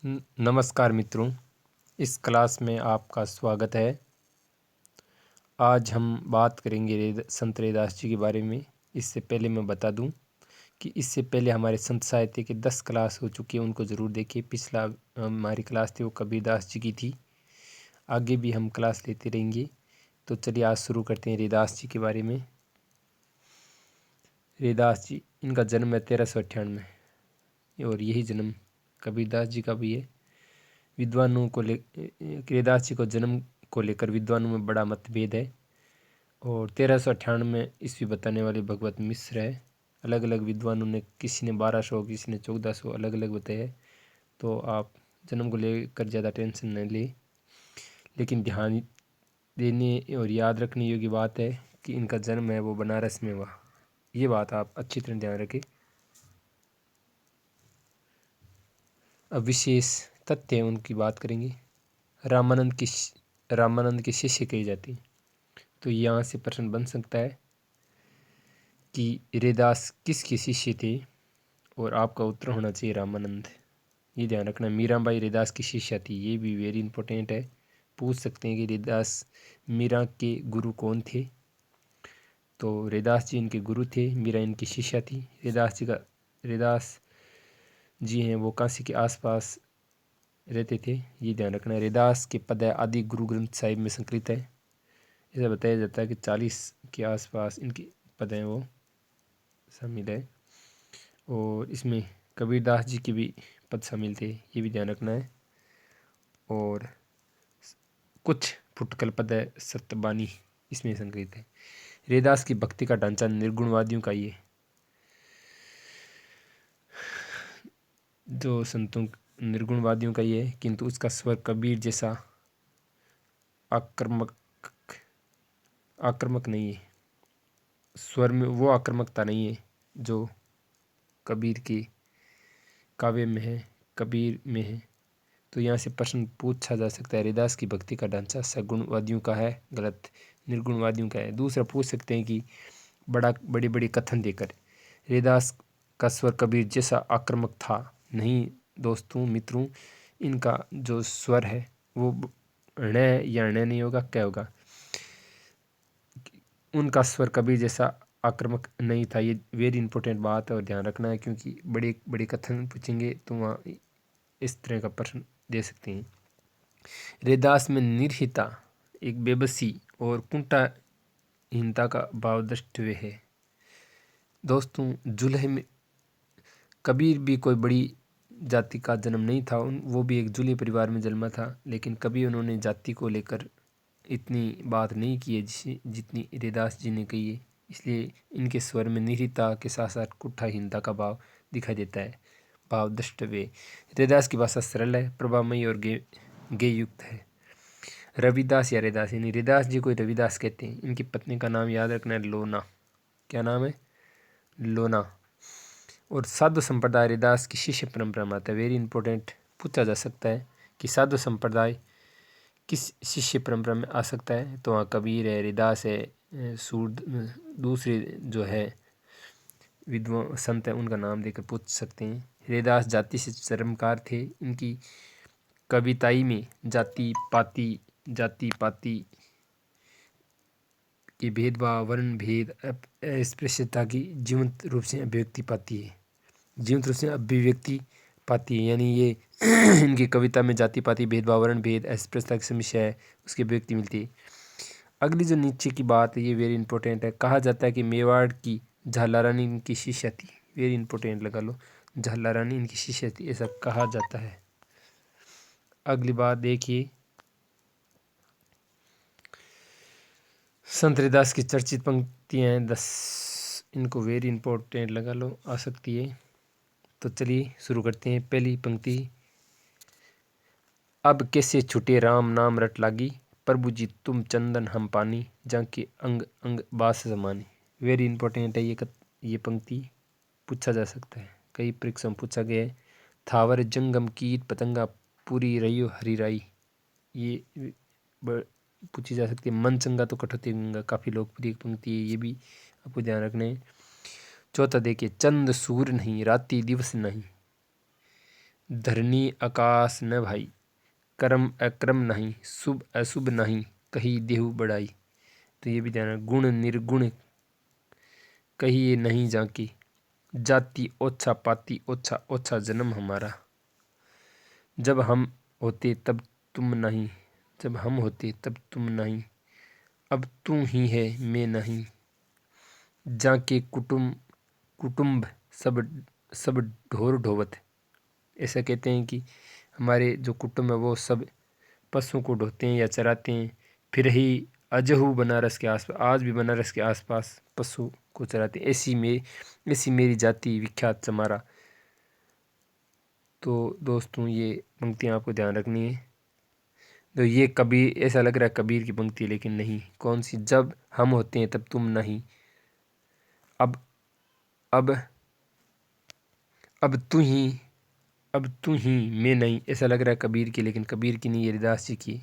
नमस्कार मित्रों, इस क्लास में आपका स्वागत है। आज हम बात करेंगे संत रैदास जी के बारे में। इससे पहले मैं बता दूं कि इससे पहले हमारे संत साहित्य के 10 क्लास हो चुके हैं, उनको ज़रूर देखिए। पिछला हमारी क्लास थी वो कबीरदास जी की थी। आगे भी हम क्लास लेते रहेंगे। तो चलिए आज शुरू करते हैं रैदास जी के बारे में। रैदास जी, इनका जन्म है 1398 और यही जन्म कबीरदास जी का भी है। विद्वानों को रैदास जी को जन्म को लेकर विद्वानों में बड़ा मतभेद है और 1398 ईस्वी बताने वाले भगवत मिश्र है। अलग अलग विद्वानों ने, किसी ने 1200, किसी ने 1400 अलग अलग बताया है। तो आप जन्म को लेकर ज़्यादा टेंशन न लें, लेकिन ध्यान देने और याद रखने योग्य बात है कि इनका जन्म है वो बनारस में हुआ। ये बात आप अच्छी तरह ध्यान रखें। अब विशेष तथ्य उनकी बात करेंगे। रामानंद के शिष्य कही जाती। तो यहाँ से प्रश्न बन सकता है कि रैदास किसके शिष्य थे, और आपका उत्तर होना चाहिए रामानंद। ये ध्यान रखना, मीराबाई रैदास की शिष्या थी। ये भी वेरी इंपॉर्टेंट है। पूछ सकते हैं कि रैदास मीरा के गुरु कौन थे। तो रैदास जी इनके गुरु थे, मीरा इनकी शिष्या थी। रैदास जी हैं वो काशी के आसपास रहते थे। ये ध्यान रखना है। रैदास के पद आदि गुरु ग्रंथ साहिब में संकलित है। ऐसा बताया जाता है कि 40 के आसपास इनके पद हैं वो शामिल है, और इसमें कबीरदास जी के भी पद शामिल थे। ये भी ध्यान रखना है। और कुछ फुटकल पद है सत्यबानी इसमें संकलित है। रैदास की भक्ति का ढांचा निर्गुणवादियों का ये जो संतों निर्गुणवादियों का ये है, किंतु उसका स्वर कबीर जैसा आक्रामक नहीं है। स्वर में वो आक्रामकता नहीं है जो कबीर के काव्य में है, कबीर में है। तो यहाँ से प्रश्न पूछा जा सकता है, रैदास की भक्ति का ढांचा सगुणवादियों का है, गलत, निर्गुणवादियों का है। दूसरा पूछ सकते हैं कि बड़ी बड़ी कथन देकर रैदास का स्वर कबीर जैसा आक्रामक था। नहीं दोस्तों, मित्रों, इनका जो स्वर है वो ण या ण नहीं होगा, क्या होगा। उनका स्वर कबीर जैसा आक्रामक नहीं था। ये वेरी इंपॉर्टेंट बात है और ध्यान रखना है, क्योंकि बड़े बड़े कथन पूछेंगे तो वहाँ इस तरह का प्रश्न दे सकते हैं। रैदास में निर्हिता, एक बेबसी और कुंठाहीनता का भाव द्रष्टव्य है। दोस्तों, जुल्ह में कबीर भी कोई बड़ी जाति का जन्म नहीं था। वो भी एक जुल्ही परिवार में जन्मा था, लेकिन कभी उन्होंने जाति को लेकर इतनी बात नहीं की है जितनी रैदास जी ने कही है। इसलिए इनके स्वर में निर्हिता के साथ साथ कुंठाहीनता का भाव दिखाई देता है। भाव द्रष्टव्य। रैदास की भाषा सरल है, प्रभामयी और गेय युक्त है। रविदास या रैदास, यानी रैदास जी को रविदास कहते हैं। इनकी पत्नी का नाम याद रखना है, लोना। क्या नाम है? लोना। और साधु संप्रदाय रैदास की शिष्य परंपरा में आता है। वेरी इंपॉर्टेंट, पूछा जा सकता है कि साधु संप्रदाय किस शिष्य परंपरा में आ सकता है। तो वहाँ कबीर है, रैदास है, सूद, दूसरे जो है विद्वान संत है उनका नाम देकर पूछ सकते हैं। रैदास जाति से चरमकार थे। इनकी कविताई में जाति पाति के भेदभाव, वर्ण भेद, अस्पृश्यता की जीवंत रूप से अभिव्यक्ति पाती है। यानी ये इनकी कविता में जाति पाति भेदभाव, वर्ण भेद, अस्पृश्यता की समस्या है, उसकी अभिव्यक्ति मिलती है। अगली जो नीचे की बात है ये वेरी इंपॉर्टेंट है। कहा जाता है कि मेवाड़ की झाला रानी इनकी शिष्या थी। वेरी इंपॉर्टेंट लगा लो, झाला रानी इनकी शिष्या थी, ऐसा कहा जाता है। अगली बात देखिए, संत रैदास की चर्चित पंक्तियाँ हैं 10, इनको वेरी इंपॉर्टेंट लगा लो, आ सकती है। तो चलिए शुरू करते हैं। पहली पंक्ति, अब कैसे छुटे राम नाम रट लागी, प्रभु जी तुम चंदन हम पानी, जाके अंग अंग बास समानी। वेरी इंपॉर्टेंट है ये पंक्ति, पूछा जा सकता है। कई परीक्षा में पूछा गया है। थावर जंगम कीट पतंगा, पूरी रहियो हरी राई। ये पूछी जा सकती है। मन चंगा तो कटौती गंगा, काफ़ी लोकप्रिय पंक्ति है, ये भी आपको ध्यान रखना है। चौथा देखिए, चंद सूर नहीं राति दिवस नहीं। धरनी आकाश न भाई, कर्म अक्रम नहीं, शुभ अशुभ नहीं, कही देहु बढ़ाई। तो ये भी ध्यान रखना। गुण निर्गुण कहिए नहीं जाकी, जाति ओछा पाती ओछा, ओछा जन्म हमारा। जब हम होते तब तुम नहीं, जब हम होते तब तुम नहीं, अब तू ही है मैं नहीं। जाके कुटुंब सब सब ढोर ढोवत। ऐसा कहते हैं कि हमारे जो कुटुंब है वो सब पशुओं को ढोते हैं या चराते हैं। फिर ही अजहू बनारस के आसपास, आज भी बनारस के आसपास पशु को चराते हैं। ऐसी मेरी जाति विख्यात चमारा। तो दोस्तों ये पंक्तियाँ आपको ध्यान रखनी है। तो ये कबीर, ऐसा लग रहा है कबीर की पंक्ति, लेकिन नहीं। कौन सी? जब हम होते हैं तब तुम नहीं, अब अब अब तू ही अब तू ही मैं नहीं। ऐसा लग रहा है कबीर की, लेकिन कबीर की नहीं, ये रविदास जी की।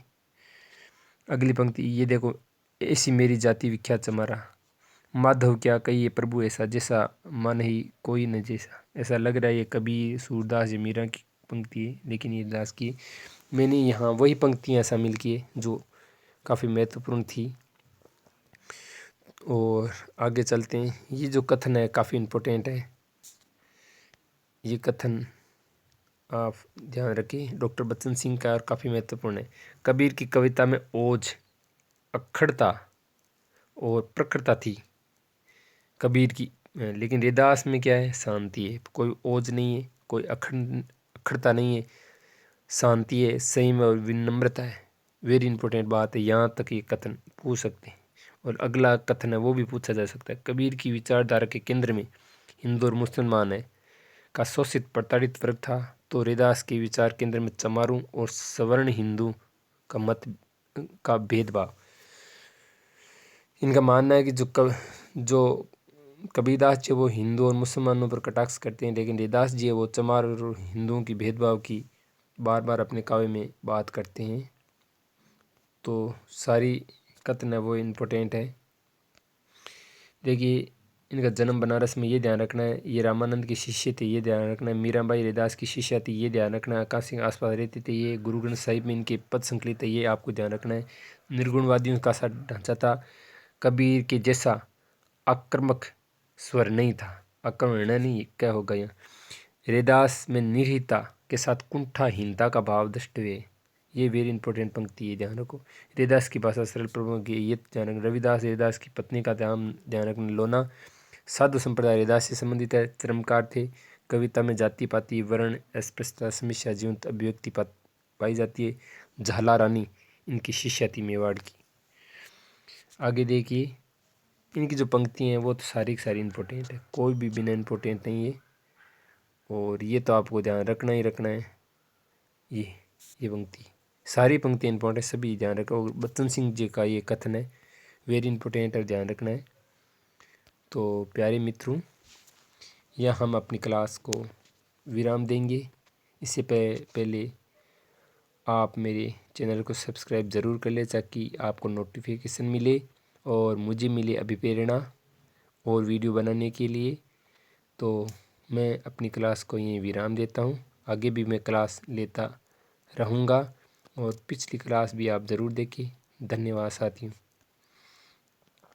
अगली पंक्ति ये देखो, ऐसी मेरी जाति विख्यात चमारा, माधव क्या कहिए प्रभु ऐसा, जैसा मन ही कोई न जैसा। ऐसा लग रहा है ये कबीर, सूरदास जी, मीरा की पंक्ति है, लेकिन ये रविदास की। मैंने यहाँ वही पंक्तियाँ शामिल की है जो काफ़ी महत्वपूर्ण थी। और आगे चलते हैं। ये जो कथन है काफ़ी इम्पोर्टेंट है। ये कथन आप ध्यान रखें, डॉक्टर बच्चन सिंह का, और काफ़ी महत्वपूर्ण है। कबीर की कविता में ओज, अक्खड़ता और प्रखरता थी कबीर की, लेकिन रविदास में क्या है? शांति है। कोई ओज नहीं है, कोई अक्खड़ता नहीं है, शांति है, संयम और विनम्रता है। वेरी इंपॉर्टेंट बात है। यहाँ तक ये कथन पूछ सकते हैं, और अगला कथन है वो भी पूछा जा सकता है। कबीर की विचारधारा के केंद्र में हिंदू और मुसलमान है का शोषित प्रताड़ित वर्ग था, तो रविदास के विचार केंद्र में चमारों और सवर्ण हिंदू का मत का भेदभाव। इनका मानना है कि जो कबीरदास जी वो हिंदू और मुसलमानों पर कटाक्ष करते हैं, लेकिन रविदास जी है वो चमार और हिंदुओं की भेदभाव की बार बार अपने काव्य में बात करते हैं। तो सारी कथन है वो इम्पोर्टेंट है। देखिए, इनका जन्म बनारस में, ये ध्यान रखना है। ये रामानंद के शिष्य थे, ये ध्यान रखना है। मीराबाई रविदास की शिष्या थी, ये ध्यान रखना है। आकाश सिंह आसपास रहते थे, ये गुरु ग्रंथ साहिब में इनके पद संकलित है, ये आपको ध्यान रखना है। निर्गुणवादियों का सा ढांचा था। कबीर के जैसा आक्रामक स्वर नहीं था। आक्रमण नहीं, क्या होगा यहाँ? रविदास में निर्हिता के साथ कुंठाहीनता का भाव दृष्ट हुए। ये वेरी इंपॉर्टेंट पंक्ति है, ध्यान रखो। रविदास की भाषा सरल प्रभु की, ये ध्यान रखना। रविदास की पत्नी का ध्यान रखना। लोना साधु संप्रदाय रविदास से संबंधित है, चरमकार थे। कविता में जाति पाति वर्ण अस्पृश्यता समस्या जीवंत अभिव्यक्ति पाई जाती है। झाला रानी इनकी शिष्या थी मेवाड़ की। आगे देखिए, इनकी जो पंक्ति हैं वो तो सारी की सारी इम्पोर्टेंट है, कोई भी बिना इम्पोर्टेंट नहीं है। और ये तो आपको ध्यान रखना ही रखना है। ये पंक्ति, सारी पंक्ति इम्पोर्टेंट है, सभी ध्यान रखो। बच्चन सिंह जी का ये कथन है, वेरी इंपॉर्टेंट है, ध्यान रखना है। तो प्यारे मित्रों, यह हम अपनी क्लास को विराम देंगे। इससे पहले आप मेरे चैनल को सब्सक्राइब ज़रूर कर लें, ताकि आपको नोटिफिकेशन मिले और मुझे मिले अभिप्रेरणा और वीडियो बनाने के लिए। तो मैं अपनी क्लास को यहीं विराम देता हूँ। आगे भी मैं क्लास लेता रहूँगा, और पिछली क्लास भी आप ज़रूर देखें। धन्यवाद साथियों।